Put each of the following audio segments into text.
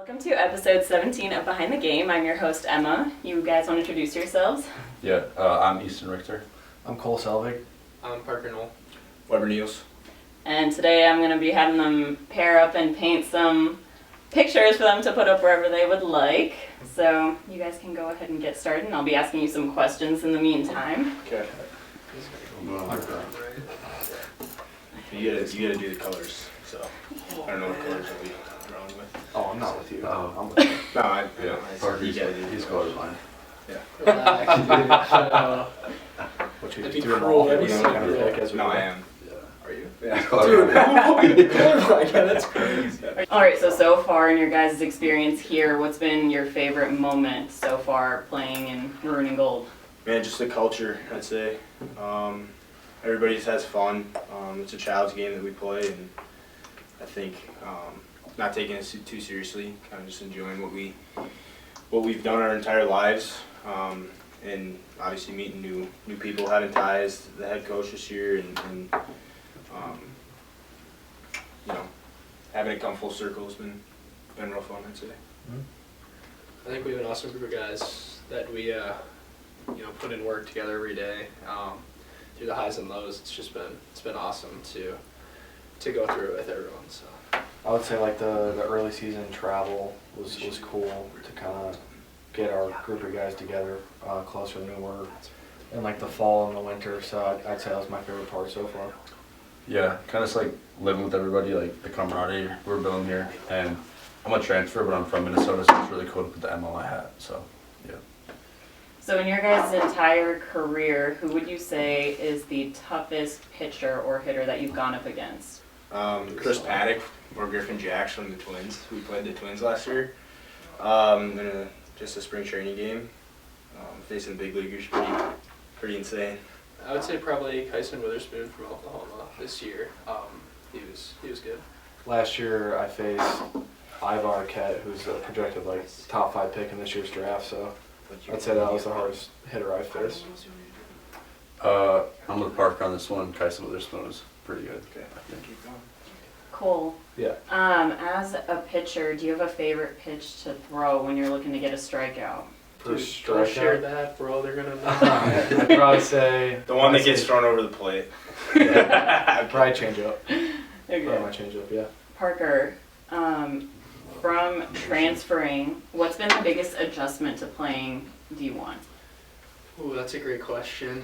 Welcome to episode 17 of Behind the Game. I'm your host, Emma. You guys want to introduce yourselves? Yeah, I'm Easton, Richter. I'm Selvig. I'm Knoll. Neels. And today I'm going to be having them pair up and paint some pictures for them to put up wherever they would like. So you guys can go ahead and get started, and I'll be asking you some questions in the meantime. Okay. You gotta do the colors. So I don't know what colors I'll be drawing with. Oh, I'm not with you. I'm with you. No, Yeah, you gotta do. he's colorblind. Yeah. What you That'd be do them cruel. all? That'd be You know, so kind of cruel. pick as we No, go. I am. Yeah. Are you? Yeah. Yeah. Colorblind, yeah, that's crazy. Alright, so far in your guys' experience here, what's been your favorite moment so far playing in Maroon and Gold? Man, just the culture, I'd say. Everybody just has fun. It's a child's game that we play, and I think not taking it too seriously, kind of just enjoying what we've done our entire lives, and obviously meeting new people, having ties to the head coach this year, and having it come full circle has been real fun, I'd say. I think we have an awesome group of guys that we put in work together every day. Through the highs and lows, it's been awesome to go through it with everyone. So I would say like the early season travel was cool to kind of get our group of guys together closer than we were in like the fall and the winter. So I'd say that was my favorite part so far. Yeah, kind of just like living with everybody, like the camaraderie we're building here. And I'm a transfer, but I'm from Minnesota, so it's really cool to put the M on my hat. So, yeah. So in your guys' entire career, who would you say is the toughest pitcher or hitter that you've gone up against? Chris Paddock or Griffin Jacks from the Twins. We played the Twins last year in just a spring training game. Facing the big leaguers, pretty insane. I would say probably Kyson Witherspoon from Oklahoma this year. He was good. Last year I faced Ivar Arquette, who's a projected like top 5 pick in this year's draft. So I'd say that was the hardest hitter I faced. I'm with Parker on this one. Kyson Witherspoon was pretty good. Okay. I think. Cool. Yeah. As a pitcher, do you have a favorite pitch to throw when you're looking to get a strikeout? Don't Strikeout. share that, bro. They're gonna know. I'd probably say The one that gets thrown over the plate. I'd probably change up. Okay. Probably my change up, yeah. Parker, from transferring, what's been the biggest adjustment to playing D1? Ooh, that's a great question.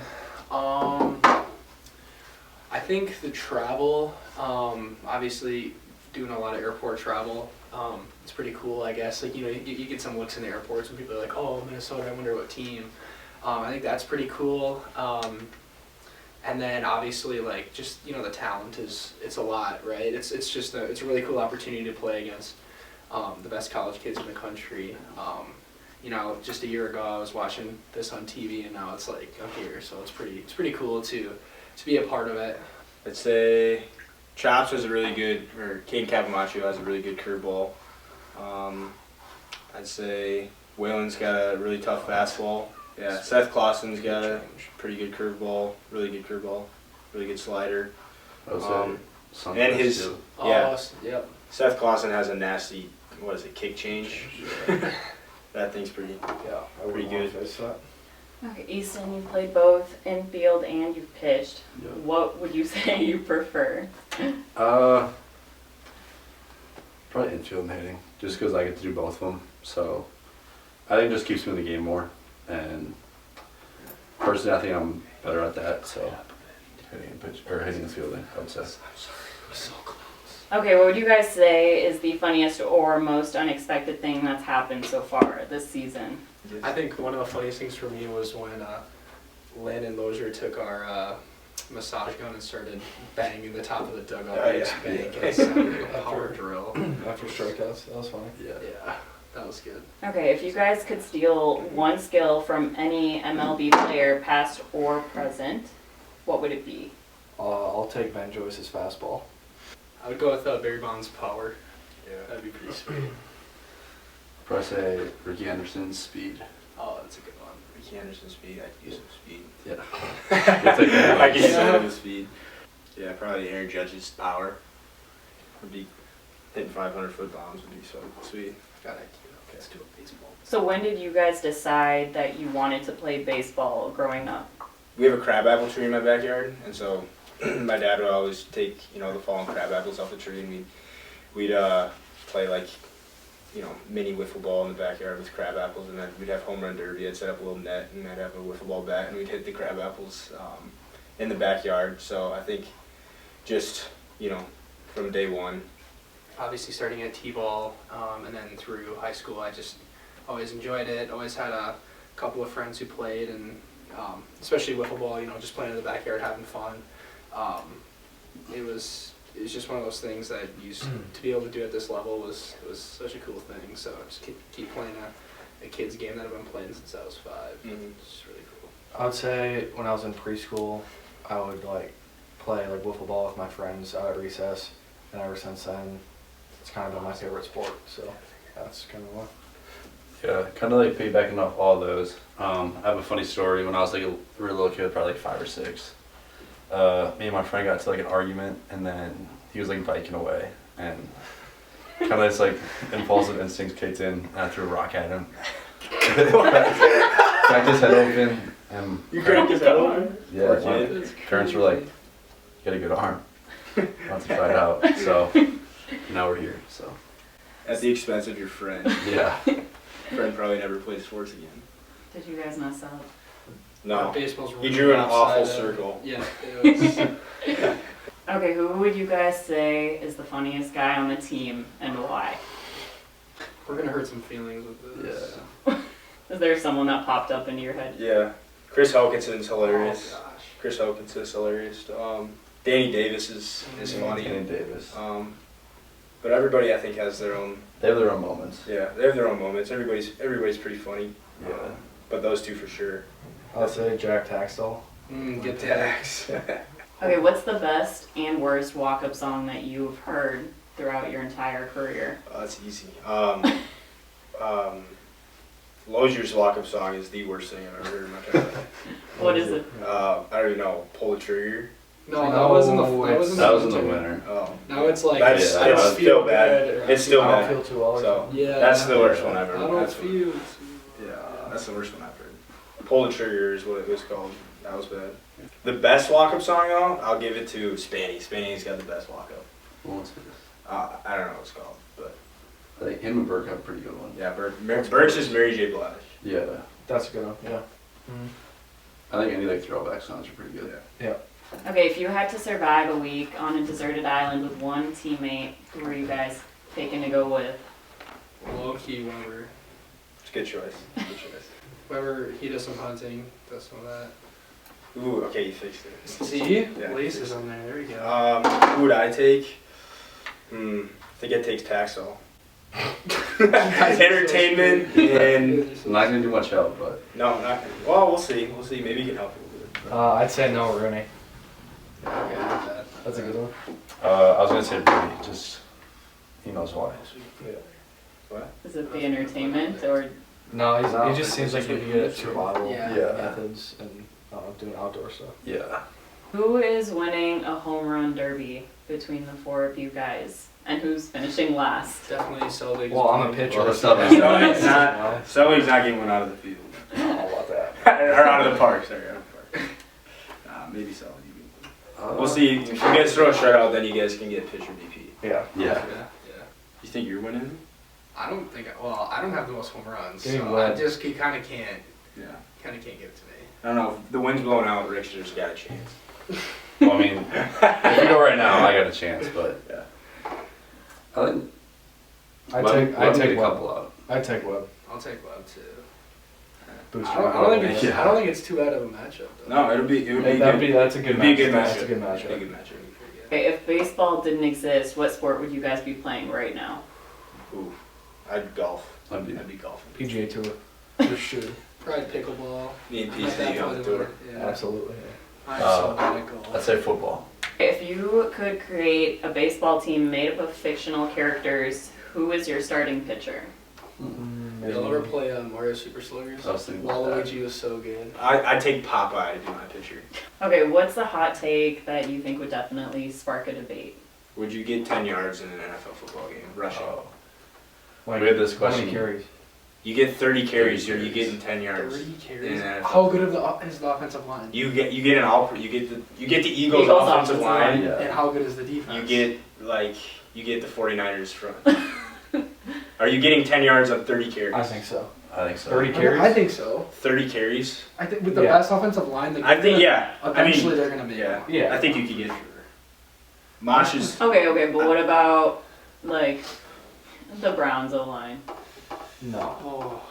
I think the travel, obviously doing a lot of airport travel, it's pretty cool, I guess. Like, you get some looks in the airports when people are like, oh, Minnesota, I wonder what team. I think that's pretty cool. And then obviously, like, just, the talent it's a lot, right? It's a really cool opportunity to play against the best college kids in the country. Just a year ago I was watching this on TV, and now it's like I'm here, so it's pretty cool to be a part of it. I'd say Chops has a really good, or Caden Capamacho has a really good curveball. I'd say Waylon's got a really tough fastball. Yeah, Seth Clausen's got a pretty good curveball, really good slider. I would say And his, too. yeah, Yep. Seth Clausen has a nasty, kick change? That thing's pretty. Yeah, I Pretty wouldn't want good. to face that. Okay, Easton, you've played both infield and you've pitched. Yeah. What would you say you prefer? Probably infield and hitting, just because I get to do both of them. So I think it just keeps me in the game more. And personally, I think I'm better at that. So hitting and fielding, I would say. So close. Okay, what would you guys say is the funniest or most unexpected thing that's happened so far this season? I think one of the funniest things for me was when Lynn and Lozier took our massage gun and started banging the top of the dugout. Oh, yeah. Bank, and it sounded like a power drill. After strikeouts, that was funny. Yeah, that was good. Okay, if you guys could steal one skill from any MLB player, past or present, what would it be? I'll take Ben Joyce's fastball. I would go with Barry Bonds' power. Yeah. That'd be pretty sweet. Probably say Ricky Anderson's speed. Oh, that's a good one. Ricky Anderson's speed. I could use some speed. Yeah. You'll take that. I could use some of his speed. Yeah, probably Aaron Judge's power would be hitting 500-foot bombs would be so sweet. Got it. Let's do a baseball. So when did you guys decide that you wanted to play baseball growing up? We have a crabapple tree in my backyard, and so my dad would always take, the fallen crab apples off the tree, and we'd play like, mini wiffle ball in the backyard with crab apples, and then we'd have home run derby. I'd set up a little net, and I'd have a wiffle ball bat, and we'd hit the crab apples in the backyard. So I think just, from day one. Obviously starting at T-ball, and then through high school, I just always enjoyed it. Always had a couple of friends who played, and especially wiffle ball, just playing in the backyard, having fun. It was just one of those things that to be able to do at this level was such a cool thing. So just keep playing a kid's game that I've been playing since I was 5. It's really cool. I would say when I was in preschool, I would play wiffle ball with my friends out at recess, and ever since then, it's kind of been my favorite sport. So that's kind of why. Yeah, kind of piggybacking off all those. I have a funny story. When I was a real little kid, probably 5 or 6, me and my friend got to an argument, and then he was biking away, and kind of this impulsive instinct kicked in, and I threw a rock at him. Cracked his head open, and You cracked his head open? yeah, my parents were like, "You got a good arm. Want to try it out?" So now we're here. So At the expense of your friend. yeah. Friend probably never plays sports again. Did you guys mess up? No. Baseball's He really drew an awful lopsided. circle. Yeah, it was. Okay, who would you guys say is the funniest guy on the team and why? We're gonna hurt some feelings with this. Yeah. Is there someone that popped up into your head? Yeah. Chris Hokinson's hilarious. Oh gosh. Chris Hokinson's hilarious. Danny Davis is funny. Kenny Davis. But everybody, I think, has their own. They have their own moments. Yeah, they have their own moments. Everybody's pretty funny. Yeah. But those two for sure. I would say Jack Taxtell. Get that. Dax. Okay, what's the best and worst walk-up song that you've heard throughout your entire career? That's easy. Lozier's walk-up song is the worst thing I've ever heard in my entire life. What is it? I don't even know. Pull the trigger. No, that wasn't the. That was in the winter. Oh. Now it's That's yeah, it's still bad. good, or It's still I don't bad. feel too well. Or So something. Yeah. that's the worst one I've I ever. don't That's feel. yeah, that's the worst one I've heard. Pull the trigger is what it was called. That was bad. The best walk-up song though, I'll give it to Spanny. Spanny's got the best walk-up. What's it? I don't know what it's called, but I think him and Burke have a pretty good one. yeah, Burke's is Mary J. Blige. Yeah. That's a good one. Yeah. I think any throwback songs are pretty good. Yeah. Okay, if you had to survive a week on a deserted island with one teammate, who are you guys picking to go with? Low key, whenever It's a good choice. Good choice. whenever he does some hunting, does some of that. Ooh, okay, you fixed it. See, Yeah. laces on there. There we go. Who would I take? I think I'd take Taxel. Entertainment and I'm not gonna do much help, but no, not well. We'll see. We'll see. Maybe you can help a little bit. I'd say no, Rooney. Okay, that. That's a good one. I was gonna say Brady. Just he knows why. What? Is it the entertainment or? No, No, he just seems like he'd be good at survival Yeah. Yeah. methods and doing outdoor stuff. Yeah. Who is winning a home run derby between the 4 of you guys? And who's finishing last? Definitely Selvig. Well, I'm a pitcher. Well, so that's not- Somebody's not. Somebody's not getting one out of the field. I don't know about that. Or out of the park. Sorry, out of the park. Maybe so. We'll see. If you guys throw a shutout, then you guys can get pitcher DP. Yeah. Yeah. Yeah. You think you're winning? I don't think. I don't have the most home runs, Give me so one. I just kind of can't Yeah. give it to me. I don't know. If the wind's blowing out, Richter's got a chance. Well, I mean, if we go right now, I got a chance, but Yeah. I think I'd Webb take get a Webb. couple out. I'd take Webb. I'll take Webb too. Boost I your don't think it's. Yeah. I don't think it's too bad of a matchup though. No, it would be Hey, good. that's a good It'd be a good matchup. matchup. That's a good It'd be a matchup. good matchup. Okay, if baseball didn't exist, what sport would you guys be playing right now? Ooh, I'd golf. I'd be- I'd be golfing. PGA Tour. For sure. Probably pickleball. Me and At PC that on point the in tour. my- Yeah. Absolutely. I'm so bad at golf. I'd say football. If you could create a baseball team made up of fictional characters, who is your starting pitcher? Did y'all ever play Mario Super Sluggers? I was thinking about that. Waluigi was so good. I'd take Popeye to do my pitcher. Okay, what's the hot take that you think would definitely spark a debate? Would you get 10 yards in an NFL football game rushing? Like, We had this how many question. carries? You get 30 carries, 30 or you carries. getting 10 yards 30 in carries. an NFL. How good is the offensive line? You get the Eagles, Eagles offensive offensive line. line. Yeah. And how good is the defense? You get the 49ers front. Are you getting 10 yards on 30 carries? I think so. I think so. 30 carries? I think so. 30 carries. I think with the Yeah. best offensive line, I think yeah. Eventually, they're gonna make Yeah. it. Yeah. I think you could get. Mosh is. Okay, but what about like the Browns O-line? No. Oh.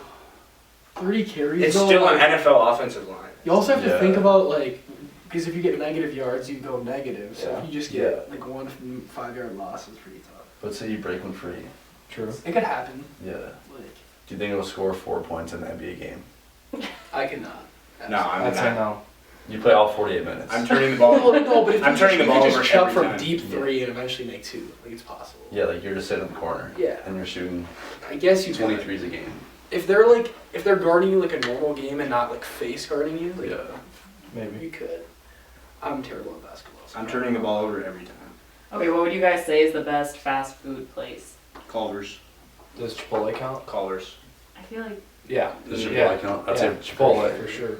30 carries. It's though, still like, an NFL offensive line. You also have to Yeah. think about like, because if you get negative yards, you go negative. So Yeah. if you just get like 1 5-yard loss, it's pretty tough. But say you break one free. True. It could happen. Yeah. Like, Do you think it'll score 4 points in the NBA game? I cannot. No, I'm I'd say not. no. You play all 48 minutes. I'm turning the ball. Well, no, but if I'm you turning just, the ball you could over just chuck every from time. deep Yeah. 3 and eventually make 2. Like it's possible. Yeah, like you're just sitting in the corner. Yeah. And you're shooting I guess you could. 23s a game. If they're guarding you like a normal game and not like face guarding you, like, Yeah. Maybe. you could. I'm terrible at basketball. So I'm turning the ball over every time. Okay, what would you guys say is the best fast food place? Culver's. Does Chipotle count? Culver's. I feel like Yeah. Does Chipotle Yeah. count? I'd Yeah, say Chipotle for sure.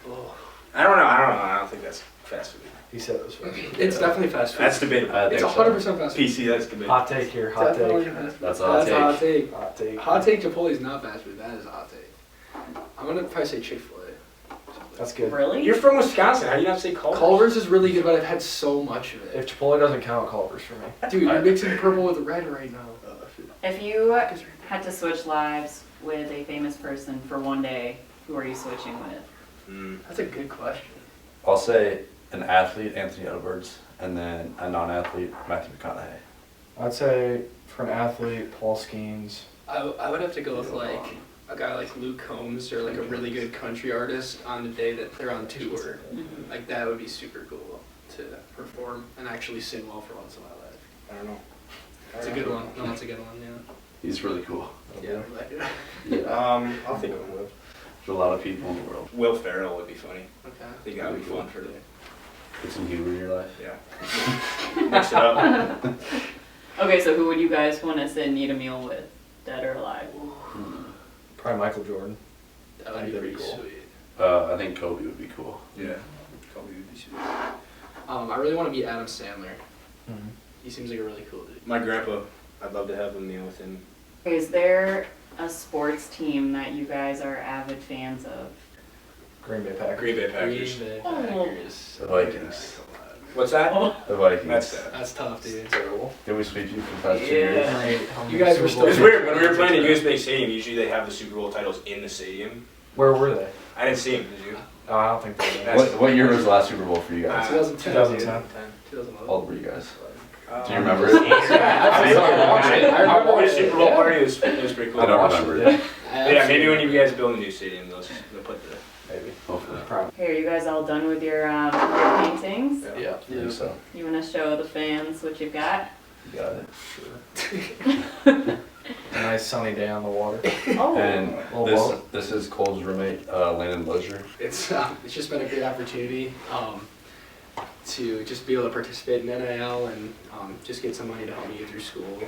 Oh, I don't know. I don't think that's fast food. He said it was fast. it's definitely fast food. That's debatable. I It's think 100% fast food. PC. That's debatable. Hot take here. Hot Definitely take. fast food. That's a hot That's a hot take. take. Hot take. Hot take Chipotle is not fast food. That is a hot take. I'm gonna probably say Chick-fil-A. That's good. really. You're from Wisconsin. How do you not say Culver's? Culver's is really good, but I've had so much of it. If Chipotle doesn't count, Culver's for me. Dude, you're mixing purple with red right now. If you had to switch lives with a famous person for one day, who are you switching with? That's a good question. I'll say an athlete, Anthony Edwards, and then a non-athlete, Matthew McConaughey. I'd say for an athlete, Paul Skeens. I would have to go with like a guy like Luke Combs or like a really good country artist on the day that they're on tour. Like that would be super cool to perform and actually sing well for once in my life. I don't know. It's a good one. No, that's a good one. Yeah. He's really cool. Yeah. Like it. Yeah. I'll think of Will. There's a lot of people in the world. Will Ferrell would be funny. Okay. I think that would be fun for the. Get some humor in your life. Yeah. Mix it up. Okay, so who would you guys want to sit and eat a meal with, dead or alive? Probably Michael Jordan. That would be That'd be pretty cool. sweet. I think Kobe would be cool. Yeah. Kobe would be sweet. I really want to meet Adam Sandler. Mm-hmm. He seems like a really cool dude. My grandpa. I'd love to have a meal with him. Is there a sports team that you guys are avid fans of? Green Bay Packers. Green Bay Packers. Green Bay Oh. Packers. The Vikings. What's that? The Vikings. That's sad. That's tough, dude. Terrible. Did we sweep you for the past 2 years? You guys were still- It's weird. When we were playing at US Bank Stadium, usually they have the Super Bowl titles in the stadium. Where were they? I didn't see them. Did you? Oh, I don't think they were. What year was the last Super Bowl for you guys? 2010. 2010. 2011. How old were you guys? Do Do you remember it? I watched the Super Bowl party. It was pretty cool. I don't remember it. Yeah, maybe when you guys build a new stadium, they'll put the. Maybe. Hopefully. Probably. Hey, are you guys all done with your paintings? Yeah. I think so. You want to show the fans what you've got? You got it. Sure. A nice sunny day on the water. Oh. And Well, this is Cole's roommate, Landon Lozier. It's just been a great opportunity to just be able to participate in NIL and just get some money to help me get through school,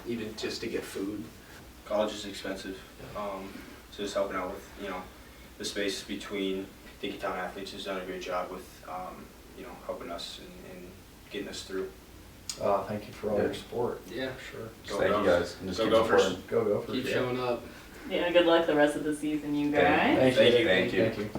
even just to get food. College is expensive, so just helping out with the space between Dinkytown athletes has done a great job with helping us and getting us through. Thank you for all your support. Yeah. Sure. Go Thank you Gophers. guys. And just Go keep Gophers. supporting. Go for Keep showing up. Yeah, good luck the rest of the season, you guys. Thank you. Thank you. Thank you.